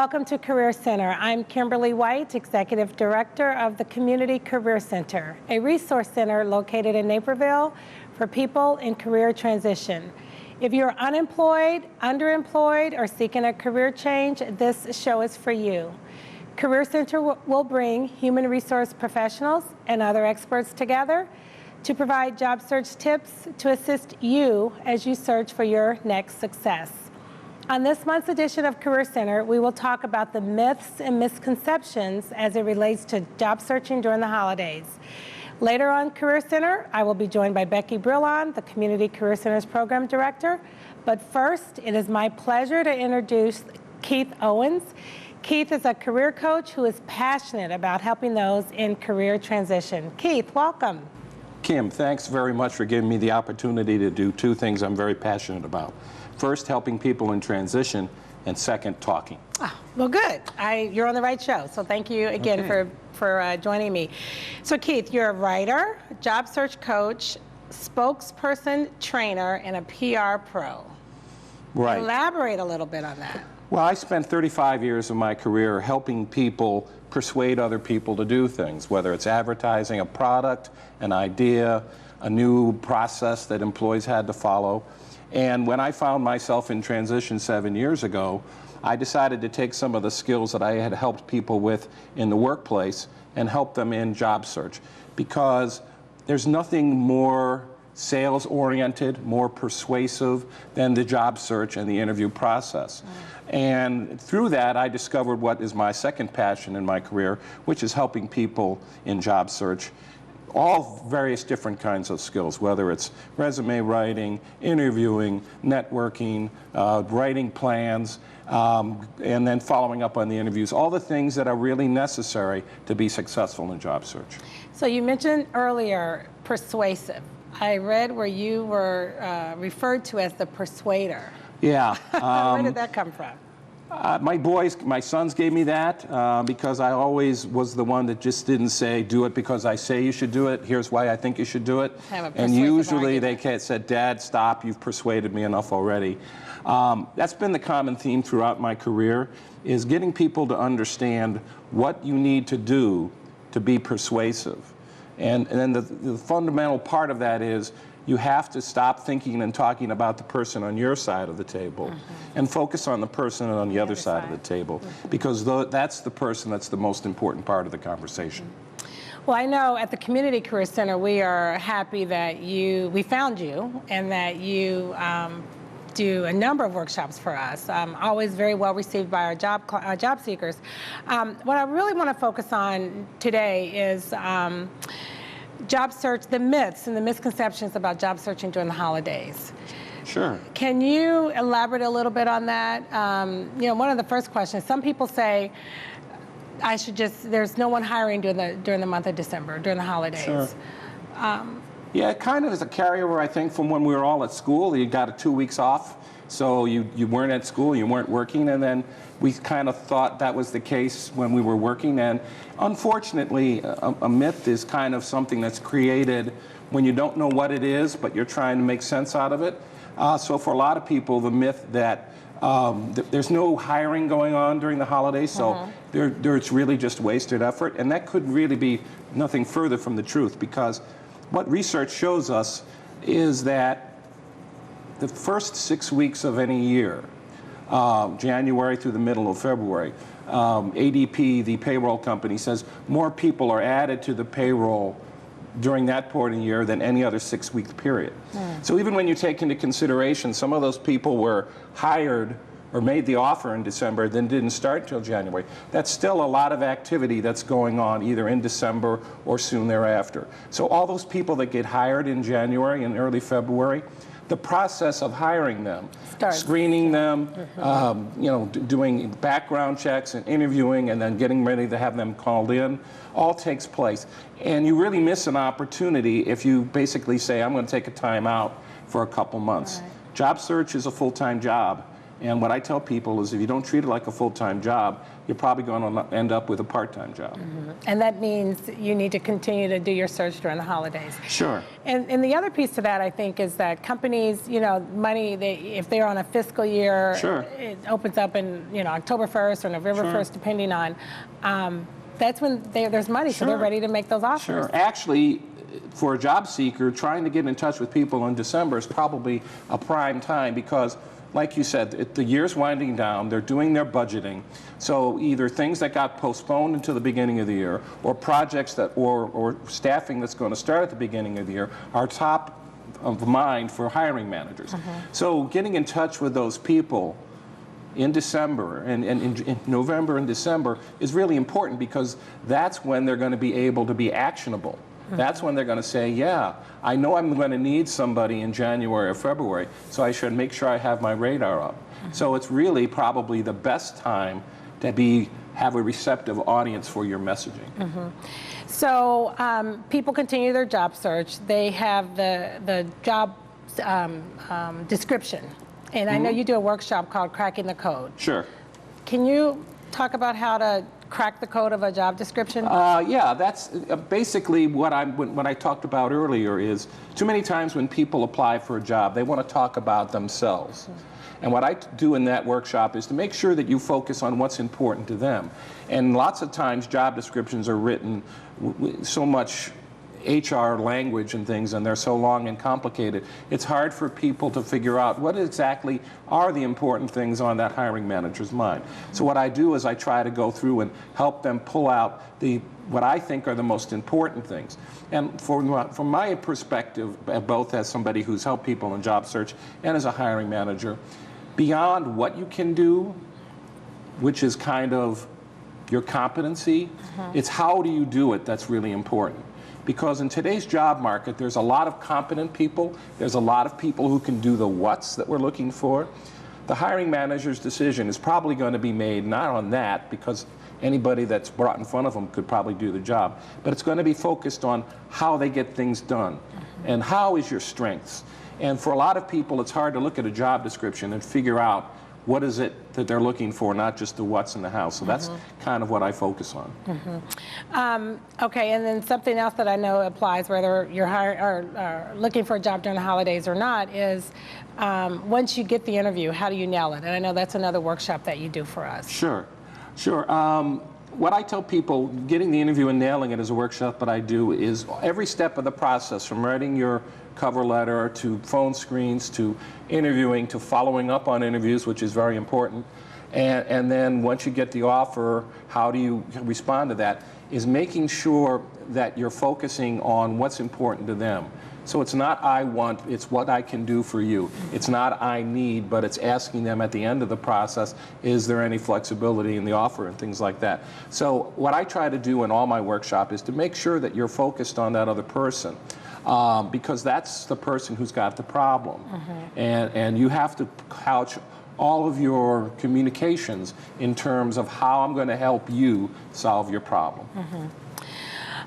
welcome to Career Center. I'm Kimberly White, Executive Director of the Community Career Center, a resource center located in Naperville for people in career transition. If you're unemployed, underemployed, or seeking a career change, this show is for you. Career Center will bring human resource professionals and other experts together to provide job search tips to assist you as you search for your next success. On this month's edition of Career Center, we will talk about the myths and misconceptions as it relates to job searching during the holidays. Later on Career Center, I will be joined by Becky Brillon, the Community Career Center's Program Director. But first, it is my pleasure to introduce Keith Owens. Keith is a career coach who is passionate about helping those in career transition. Keith, welcome. Kim, thanks very much for giving me the opportunity to do two things I'm very passionate about. First, helping people in transition, and second, talking. Oh, well, good. You're on the right show, so thank you again for joining me. So Keith, you're a writer, job search coach, spokesperson, trainer, and a PR pro. Right. Elaborate a little bit on that. Well, I spent 35 years of my career helping people persuade other people to do things, whether it's advertising a product, an idea, a new process that employees had to follow. And when I found myself in transition 7 years ago, I decided to take some of the skills that I had helped people with in the workplace and help them in job search, because there's nothing more sales-oriented, more persuasive than the job search and the interview process. And through that, I discovered what is my second passion in my career, which is helping people in job search. All various different kinds of skills, whether it's resume writing, interviewing, networking, writing plans, and then following up on the interviews, all the things that are really necessary to be successful in job search. So you mentioned earlier persuasive. I read where you were referred to as the persuader. Yeah. Where did that come from? My sons gave me that because I always was the one that just didn't say, do it because I say you should do it. Here's why I think you should do it. And usually they said, Dad, stop, you've persuaded me enough already. That's been the common theme throughout my career, is getting people to understand what you need to do to be persuasive. And then the fundamental part of that is you have to stop thinking and talking about the person on your side of the table and focus on the person on the other side of the table, because that's the person that's the most important part of the conversation. Well, I know at the Community Career Center we are happy that we found you and that you do a number of workshops for us, always very well received by our job seekers. What I really want to focus on today is job search, the myths and the misconceptions about job searching during the holidays. Sure. Can you elaborate a little bit on that? One of the first questions, some people say, there's no one hiring during the month of December, during the holidays. Sure. Yeah, it kind of is a carryover, I think, from when we were all at school. You got 2 weeks off, so you weren't at school, you weren't working, and then we kind of thought that was the case when we were working. And unfortunately, a myth is kind of something that's created when you don't know what it is, but you're trying to make sense out of it. So for a lot of people, the myth that there's no hiring going on during the holidays, so it's really just wasted effort. And that could really be nothing further from the truth, because what research shows us is that the first 6 weeks of any year, January through the middle of February, ADP, the payroll company, says more people are added to the payroll during that point of the year than any other 6-week period. So even when you take into consideration some of those people were hired or made the offer in December, then didn't start till January, that's still a lot of activity that's going on either in December or soon thereafter. So all those people that get hired in January and early February, the process of hiring them, screening them, doing background checks and interviewing and then getting ready to have them called in, all takes place. And you really miss an opportunity if you basically say, I'm going to take a time out for a couple months. Job search is a full-time job. And what I tell people is if you don't treat it like a full-time job, you're probably going to end up with a part-time job. And that means you need to continue to do your search during the holidays. Sure. And the other piece to that, I think, is that companies, money, if they're on a fiscal year, Sure. it opens up in, October 1st or November 1st, depending on, that's when there's money, so they're ready to make those offers. Sure. Actually, for a job seeker, trying to get in touch with people in December is probably a prime time because, like you said, the year's winding down, they're doing their budgeting. So either things that got postponed into the beginning of the year or projects that, or staffing that's going to start at the beginning of the year are top of mind for hiring managers. So getting in touch with those people in December and in November and December is really important because that's when they're going to be able to be actionable. That's when they're going to say, yeah, I know I'm going to need somebody in January or February, so I should make sure I have my radar up. So it's really probably the best time to have a receptive audience for your messaging. So people continue their job search. They have the job description. And I know you do a workshop called Cracking the Code. Sure. Can you talk about how to crack the code of a job description? Yeah, that's basically what I talked about earlier is too many times when people apply for a job, they want to talk about themselves. And what I do in that workshop is to make sure that you focus on what's important to them. And lots of times job descriptions are written so much HR language and things, and they're so long and complicated, it's hard for people to figure out what exactly are the important things on that hiring manager's mind. So what I do is I try to go through and help them pull out what I think are the most important things. And from my perspective, both as somebody who's helped people in job search and as a hiring manager, beyond what you can do, which is kind of your competency, it's how do you do it that's really important. Because in today's job market, there's a lot of competent people. There's a lot of people who can do the what's that we're looking for. The hiring manager's decision is probably going to be made not on that, because anybody that's brought in front of them could probably do the job, but it's going to be focused on how they get things done and how is your strengths. And for a lot of people, it's hard to look at a job description and figure out what is it that they're looking for, not just the what's in the house. So that's kind of what I focus on. Okay, and then something else that I know applies whether you're looking for a job during the holidays or not is once you get the interview, how do you nail it? And I know that's another workshop that you do for us. Sure. What I tell people, getting the interview and nailing it is a workshop that I do is every step of the process, from writing your cover letter to phone screens to interviewing to following up on interviews, which is very important. And then once you get the offer, how do you respond to that, is making sure that you're focusing on what's important to them. So it's not I want, it's what I can do for you. It's not I need, but it's asking them at the end of the process, is there any flexibility in the offer and things like that. So what I try to do in all my workshop is to make sure that you're focused on that other person. Because that's the person who's got the problem. And you have to couch all of your communications in terms of how I'm going to help you solve your problem.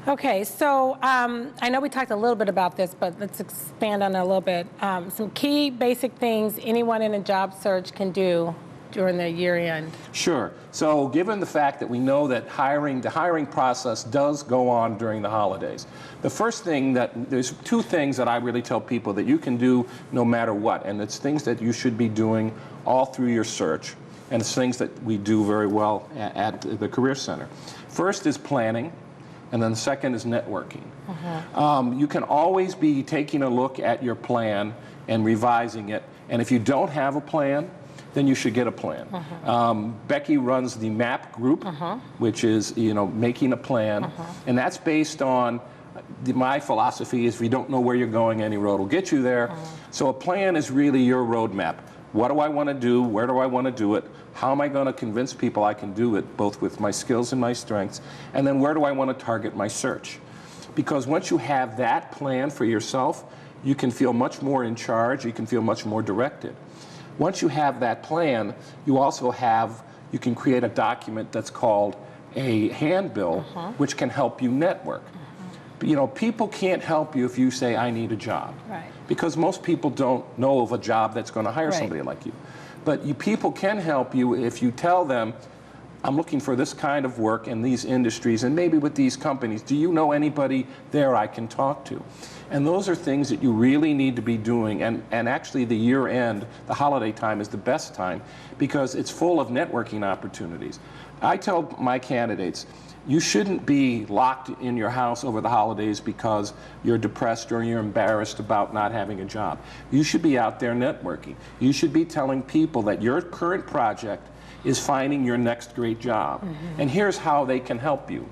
Okay, so I know we talked a little bit about this, but let's expand on it a little bit. Some key basic things anyone in a job search can do during the year end. Sure. So given the fact that we know that the hiring process does go on during the holidays, the first thing there's two things that I really tell people that you can do no matter what, and it's things that you should be doing all through your search, and it's things that we do very well at the Career Center. First is planning, and then the second is networking. You can always be taking a look at your plan and revising it, and if you don't have a plan, then you should get a plan. Becky runs the MAP group, which is making a plan, and that's based on my philosophy is if you don't know where you're going, any road will get you there. So a plan is really your roadmap. What do I want to do? Where do I want to do it? How am I going to convince people I can do it, both with my skills and my strengths? And then where do I want to target my search? Because once you have that plan for yourself, you can feel much more in charge, you can feel much more directed. Once you have that plan, you can create a document that's called a handbill, which can help you network. People can't help you if you say, I need a job. Because most people don't know of a job that's going to hire somebody like you. But people can help you if you tell them, I'm looking for this kind of work in these industries and maybe with these companies. Do you know anybody there I can talk to? And those are things that you really need to be doing. And actually the year end, the holiday time is the best time because it's full of networking opportunities. I tell my candidates, you shouldn't be locked in your house over the holidays because you're depressed or you're embarrassed about not having a job. You should be out there networking. You should be telling people that your current project is finding your next great job. And here's how they can help you.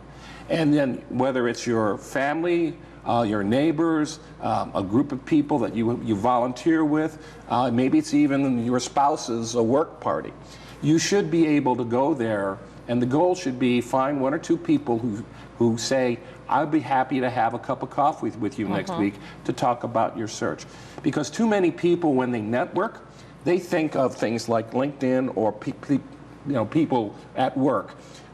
And then whether it's your family, your neighbors, a group of people that you volunteer with, maybe it's even your spouse's work party. You should be able to go there, and the goal should be find one or two people who say, I'd be happy to have a cup of coffee with you next week to talk about your search. Because too many people, when they network, they think of things like LinkedIn or people at work.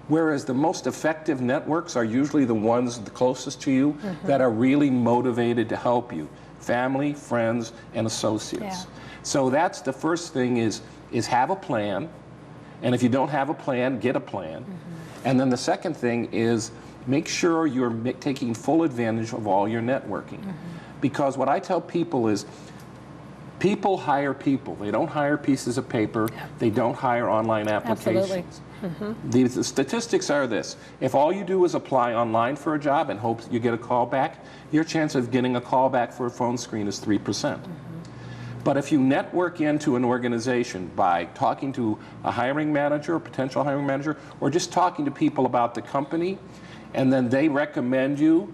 Whereas the most effective networks are usually the ones the closest to you that are really motivated to help you. Family, friends, and associates. Yeah. So that's the first thing is have a plan. And if you don't have a plan, get a plan. And then the second thing is make sure you're taking full advantage of all your networking. Because what I tell people is people hire people. They don't hire pieces of paper. They don't hire online applications. Absolutely. The statistics are this. If all you do is apply online for a job and hope you get a call back, your chance of getting a call back for a phone screen is 3%. But if you network into an organization by talking to a hiring manager, a potential hiring manager, or just talking to people about the company, and then they recommend you,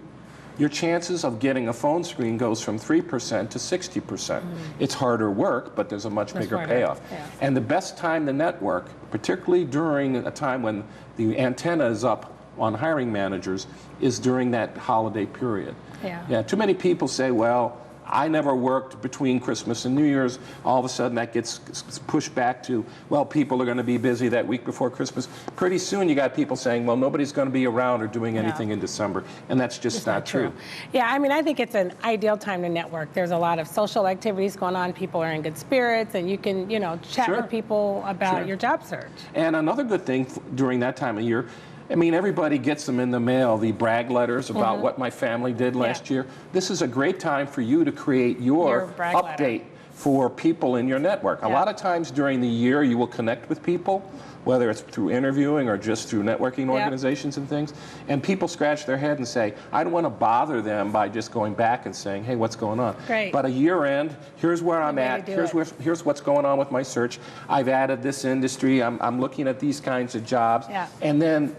your chances of getting a phone screen goes from 3% to 60%. It's harder work, but there's a much bigger payoff. Yeah. And the best time to network, particularly during a time when the antenna is up on hiring managers, is during that holiday period. Yeah, too many people say, well, I never worked between Christmas and New Year's. All of a sudden that gets pushed back to, well, people are going to be busy that week before Christmas. Pretty soon you got people saying, well, nobody's going to be around or doing anything in December. And that's just not true. Yeah, I mean, I think it's an ideal time to network. There's a lot of social activities going on. People are in good spirits, and you can, chat with people about your job search. And another good thing during that time of year, I mean, everybody gets them in the mail, the brag letters about what my family did last year. This is a great time for you to create your update for people in your network. A lot of times during the year, you will connect with people, whether it's through interviewing or just through networking organizations and things, and people scratch their head and say, I don't want to bother them by just going back and saying, hey, what's going on? Great. But a year end, here's where I'm at, here's what's going on with my search. I've added this industry, I'm looking at these kinds of jobs, and then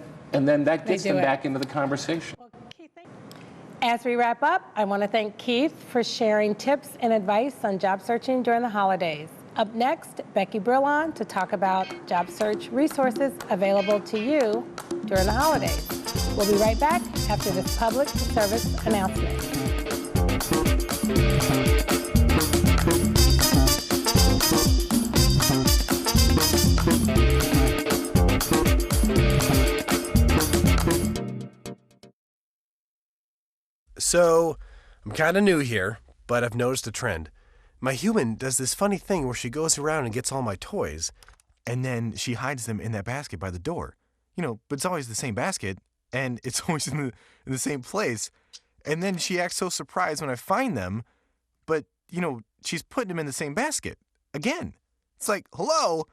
that gets them back into the conversation. Well, Keith, as we wrap up, I want to thank Keith for sharing tips and advice on job searching during the holidays. Up next, Becky Brillon to talk about job search resources available to you during the holidays. We'll be right back after this public service announcement. So, I'm kind of new here, but I've noticed a trend. My human does this funny thing where she goes around and gets all my toys, and then she hides them in that basket by the door. But it's always the same basket, and it's always in the same place. And then she acts so surprised when I find them, but, she's putting them in the same basket. Again. It's like, hello,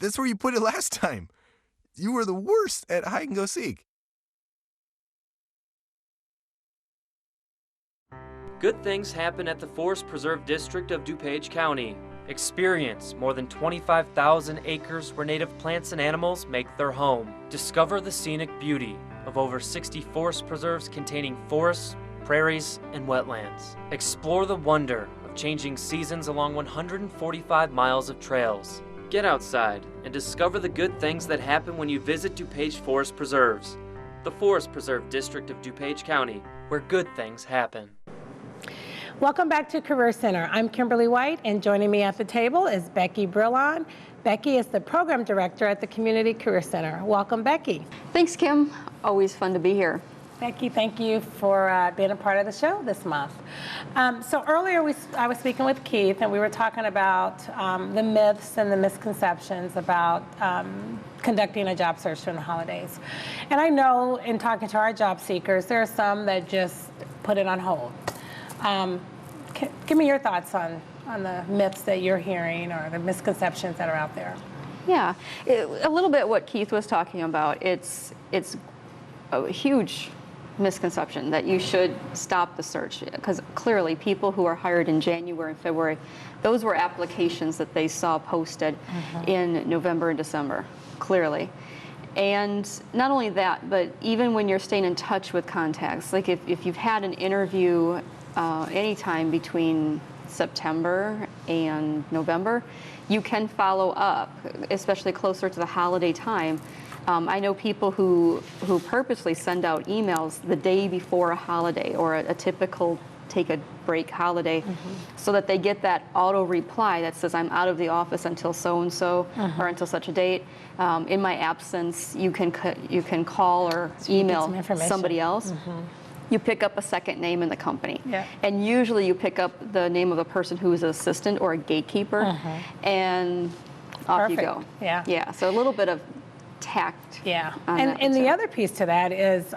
that's where you put it last time. You were the worst at hide and go seek. Good things happen at the Forest Preserve District of DuPage County. Experience more than 25,000 acres where native plants and animals make their home. Discover the scenic beauty of over 60 forest preserves containing forests, prairies, and wetlands. Explore the wonder of changing seasons along 145 miles of trails. Get outside and discover the good things that happen when you visit DuPage Forest Preserves. The Forest Preserve District of DuPage County, where good things happen. Welcome back to Career Center. I'm Kimberly White, and joining me at the table is Becky Brillon. Becky is the Program Director at the Community Career Center. Welcome, Becky. Thanks, Kim. Always fun to be here. Becky, thank you for being a part of the show this month. So earlier I was speaking with Keith, and we were talking about the myths and the misconceptions about conducting a job search during the holidays. And I know in talking to our job seekers, there are some that just put it on hold. Give me your thoughts on the myths that you're hearing or the misconceptions that are out there. Yeah, a little bit what Keith was talking about. It's a huge misconception that you should stop the search, because clearly people who are hired in January and February, those were applications that they saw posted in November and December, clearly. And not only that, but even when you're staying in touch with contacts, like if you've had an interview anytime between September and November, you can follow up, especially closer to the holiday time. I know people who purposely send out emails the day before a holiday or a typical take a break holiday, so that they get that auto reply that says, I'm out of the office until so-and-so or until such a date. In my absence, you can call or email somebody else. You pick up a second name in the company. And usually you pick up the name of a person who is an assistant or a gatekeeper, and off you go. Yeah, so a little bit of tact. And the other piece to that is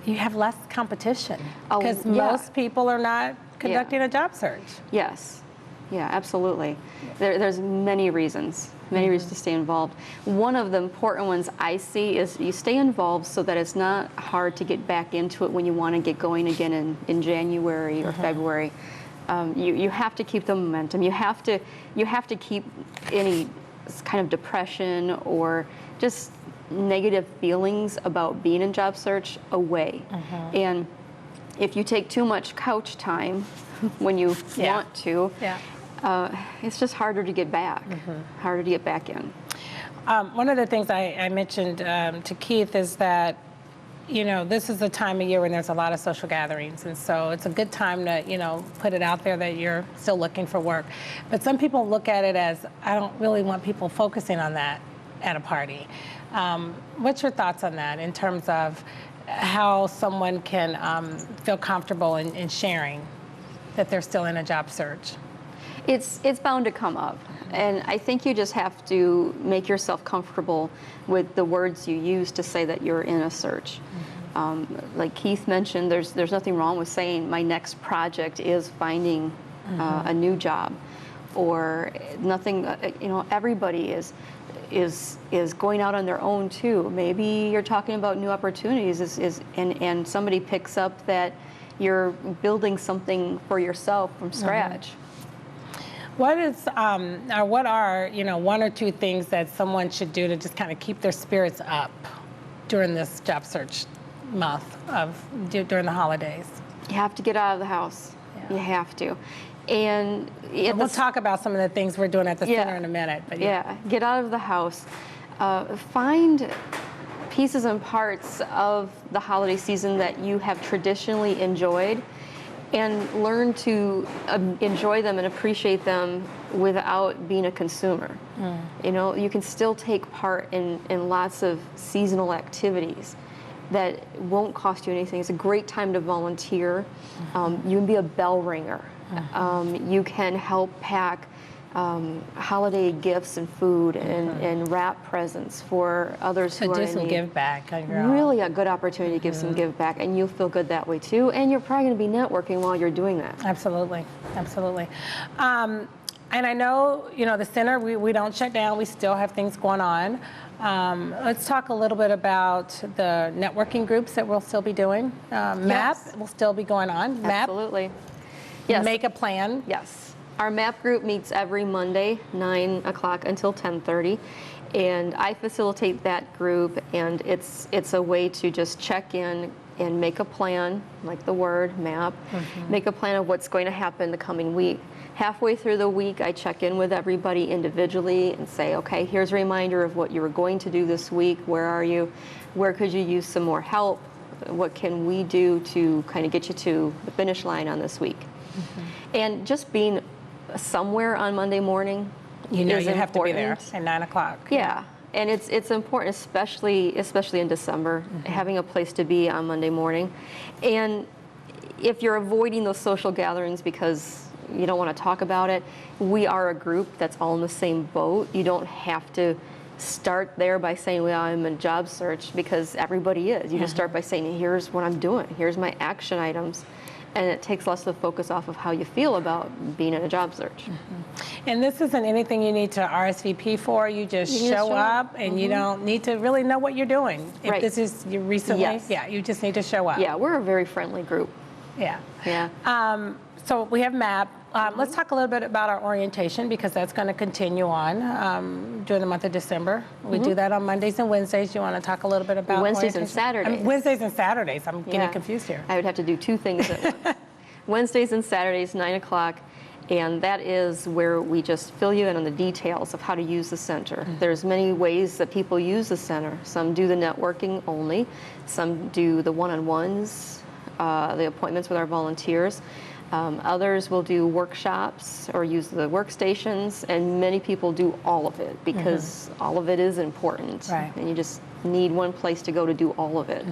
you have less competition, because most people are not conducting a job search. Yes. Yeah, absolutely. There's many reasons to stay involved. One of the important ones I see is you stay involved so that it's not hard to get back into it when you want to get going again in January or February. You have to keep the momentum. You have to keep any kind of depression or just negative feelings about being in job search away. And if you take too much couch time when you want to, it's just harder to get back, harder to get back in. One of the things I mentioned to Keith is that, you know, this is a time of year when there's a lot of social gatherings, and so it's a good time to, you know, put it out there that you're still looking for work. But some people look at it as, I don't really want people focusing on that at a party. What's your thoughts on that in terms of how someone can feel comfortable in sharing that they're still in a job search? It's bound to come up, and I think you just have to make yourself comfortable with the words you use to say that you're in a search. Like Keith mentioned, there's nothing wrong with saying my next project is finding a new job, or nothing. You know, everybody is going out on their own too. Maybe you're talking about new opportunities, and somebody picks up that you're building something for yourself from scratch. What are, you know, one or two things that someone should do to just kind of keep their spirits up during this job search month during the holidays? You have to get out of the house. You have to. And we'll talk about some of the things we're doing at the center in a minute. But get out of the house. Find pieces and parts of the holiday season that you have traditionally enjoyed, and learn to enjoy them and appreciate them without being a consumer. You know, you can still take part in lots of seasonal activities that won't cost you anything. It's a great time to volunteer. You can be a bell ringer. You can help pack holiday gifts and food and wrap presents for others who are in need. To do some give back on your own. Really a good opportunity to give some give back, and you'll feel good that way too. And you're probably going to be networking while you're doing that. Absolutely, absolutely. And I know, you know, the center, we don't shut down. We still have things going on. Let's talk a little bit about the networking groups that we'll still be doing. MAP will still be going on. Absolutely. MAP, yes. Make a plan. Yes. Our MAP group meets every Monday, 9 o'clock until 10:30, and I facilitate that group, and it's a way to just check in and make a plan, like the word, MAP, make a plan of what's going to happen the coming week. Halfway through the week, I check in with everybody individually and say, okay, here's a reminder of what you were going to do this week. Where are you? Where could you use some more help? What can we do to kind of get you to the finish line on this week? And just being somewhere on Monday morning, you know, is you have to be important. there at 9 o'clock. Yeah, and it's important, especially in December, having a place to be on Monday morning. And if you're avoiding those social gatherings because you don't want to talk about it, we are a group that's all in the same boat. You don't have to start there by saying, well, I'm in job search, because everybody is. You just start by saying, here's what I'm doing, here's my action items. And it takes less of the focus off of how you feel about being in a job search. And this isn't anything you need to RSVP for. You just show up, and you don't need to really know what you're doing. If this is you recently, you just need to show up. Yeah, we're a very friendly group. Yeah. Yeah. So we have MAP. Let's talk a little bit about our orientation, because that's going to continue on during the month of December. We do that on Mondays and Wednesdays. You want to talk a little bit about Wednesdays and orientation? Saturdays. Wednesdays and Saturdays. I'm getting confused here. I would have to do two things at once. Wednesdays and Saturdays, 9 o'clock, and that is where we just fill you in on the details of how to use the center. There's many ways that people use the center. Some do the networking only. Some do the one-on-ones, the appointments with our volunteers. Others will do workshops or use the workstations, and many people do all of it, because all of it is important. Right. And you just need one place to go to do all of it.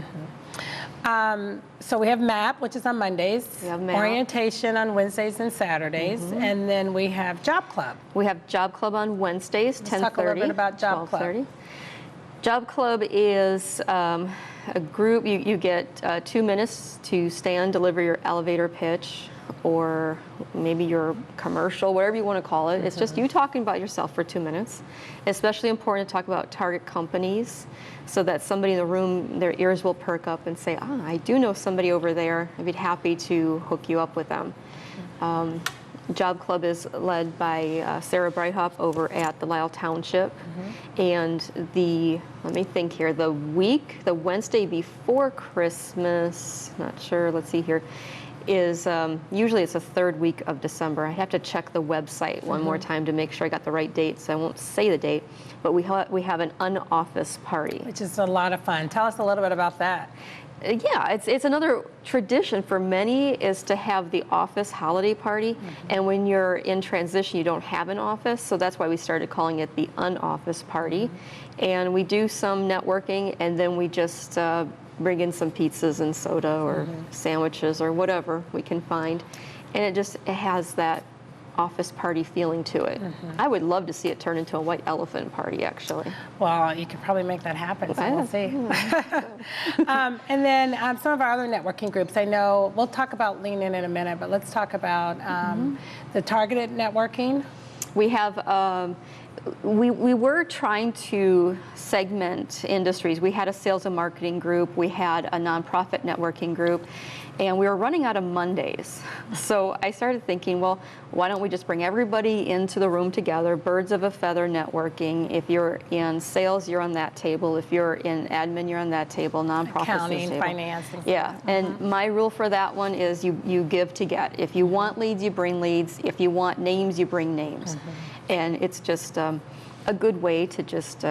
So we have MAP, which is on Mondays. We have MAP. Orientation on Wednesdays and Saturdays. And then we have Job Club. We have Job Club on Wednesdays, 10:30. Let's talk a little bit about Job Club. 12:30. Job Club is a group, you get 2 minutes to stand, deliver your elevator pitch, or maybe your commercial, whatever you want to call it. It's just you talking about yourself for 2 minutes. Especially important to talk about target companies, so that somebody in the room, their ears will perk up and say, I do know somebody over there. I'd be happy to hook you up with them. Job Club is led by Sarah Breithaupt over at the Lisle Township. And let me think here, the Wednesday before Christmas, not sure, let's see here, is usually it's the third week of December. I have to check the website one more time to make sure I got the right date, so I won't say the date. But we have an unoffice party, Which is a lot of fun. Tell us a little bit about that. Yeah, it's another tradition for many, is to have the office holiday party. And when you're in transition, you don't have an office, so that's why we started calling it the unoffice party. And we do some networking, and then we just bring in some pizzas and soda or sandwiches or whatever we can find. And it has that office party feeling to it. I would love to see it turn into a white elephant party, actually. Well, you could probably make that happen, so we'll see. And then some of our other networking groups, I know, we'll talk about Lean In a minute, but let's talk about the targeted networking. We have, we were trying to segment industries. We had a sales and marketing group, we had a nonprofit networking group, and we were running out of Mondays. So I started thinking, well, why don't we just bring everybody into the room together, birds of a feather networking. If you're in sales, you're on that table. If you're in admin, you're on that table. Nonprofits, Accounting, table. finance. Yeah, and my rule for that one is you give to get. If you want leads, you bring leads. If you want names, you bring names. And it's just a good way to just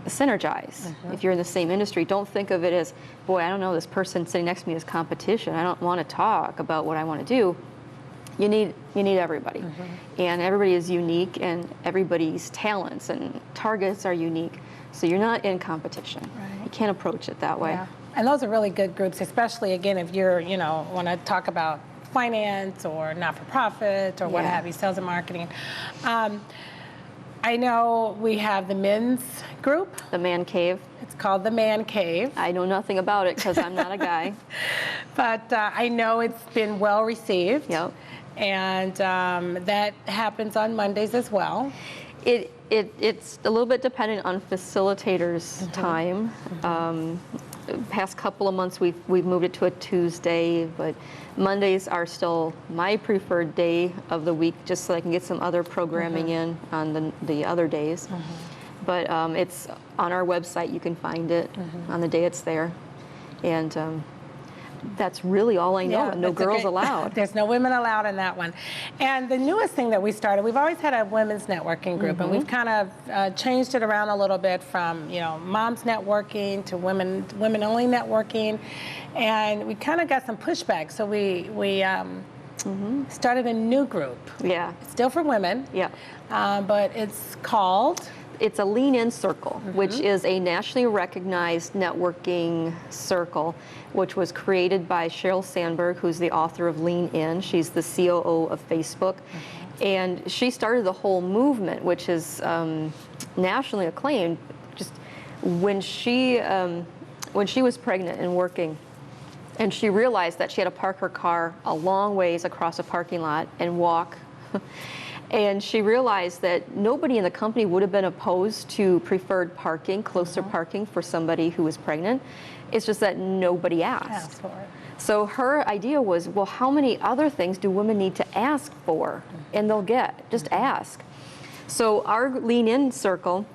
synergize. If you're in the same industry, don't think of it as, boy, I don't know, this person sitting next to me is competition. I don't want to talk about what I want to do. You need everybody. And everybody is unique, and everybody's talents and targets are unique. So you're not in competition. You can't approach it that way. Yeah. And those are really good groups, especially, again, if you're, want to talk about finance or not-for-profit or what have you, sales and marketing. I know we have the men's group. The Man Cave. It's called the Man Cave. I know nothing about it because I'm not a guy. But I know it's been well received. Yep. And that happens on Mondays as well. It's a little bit dependent on facilitators' time. Past couple of months we've moved it to a Tuesday, but Mondays are still my preferred day of the week, just so I can get some other programming in on the other days. But it's on our website. You can find it on the day it's there, and that's really all I know. No girls allowed. There's no women allowed in that one. And the newest thing that we started, we've always had a women's networking group, and we've kind of changed it around a little bit from, moms networking to women-only networking, and we kind of got some pushback. So we started a new group. Yeah. It's still for women. Yeah. But it's called it's a Lean In Circle, which is a nationally recognized networking circle, which was created by Sheryl Sandberg, who's the author of Lean In. She's the COO of Facebook. And she started the whole movement, which is nationally acclaimed, just when she was pregnant and working. And she realized that she had to park her car a long ways across a parking lot and walk. And she realized that nobody in the company would have been opposed to preferred parking, closer parking for somebody who was pregnant. It's just that nobody asked. For it. So her idea was, well, how many other things do women need to ask for? And they'll get, just ask. So our Lean In Circle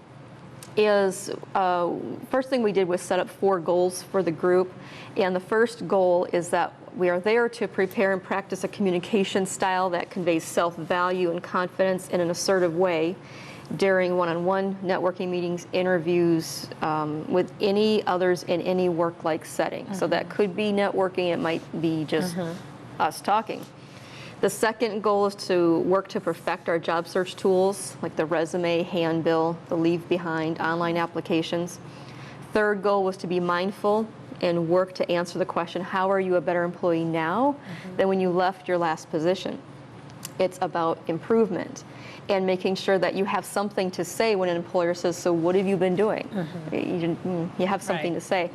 is, first thing we did was set up 4 goals for the group. And the first goal is that we are there to prepare and practice a communication style that conveys self-value and confidence in an assertive way during one-on-one networking meetings, interviews, with any others in any work-like setting. So that could be networking, it might be just us talking. The second goal is to work to perfect our job search tools, like the resume, handbill, the leave behind, online applications. Third goal was to be mindful and work to answer the question, how are you a better employee now than when you left your last position? It's about improvement and making sure that you have something to say when an employer says, so what have you been doing? You have something to say.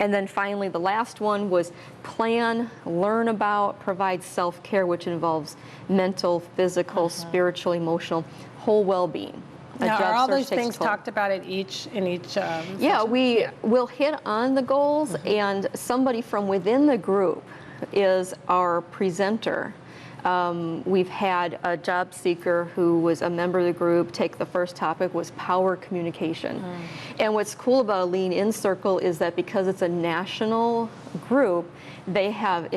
And then finally, the last one was plan, learn about, provide self-care, which involves mental, physical, spiritual, emotional, whole well-being. Now, are all those things talked about in each Yeah, we will hit on the goals, and somebody from within the group is our presenter. We've had a job seeker who was a member of the group take the first topic was power communication. And what's cool about a Lean In Circle is that because it's a national group, they have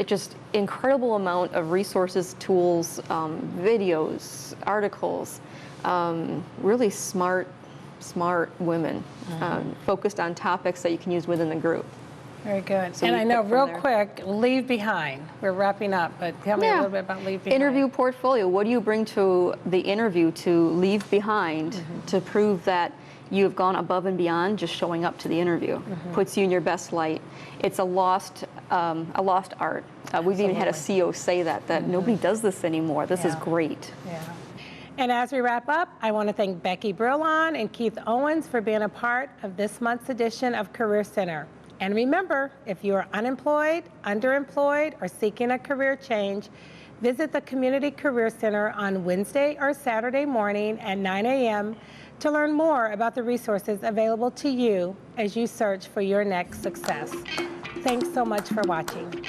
just incredible amount of resources, tools, videos, articles, really smart women focused on topics that you can use within the group. Very good. So and we I know, pick from real there. quick, leave behind. We're wrapping up, but tell me a little bit about leave behind. Interview portfolio. What do you bring to the interview to leave behind to prove that you have gone above and beyond just showing up to the interview? Puts you in your best light. It's a lost art. We've even had a CEO say that nobody does this anymore. This is great. Yeah. And as we wrap up, I want to thank Becky Brillon and Keith Owens for being a part of this month's edition of Career Center. And remember, if you are unemployed, underemployed, or seeking a career change, visit the Community Career Center on Wednesday or Saturday morning at 9 a.m. to learn more about the resources available to you as you search for your next success. Thanks so much for watching.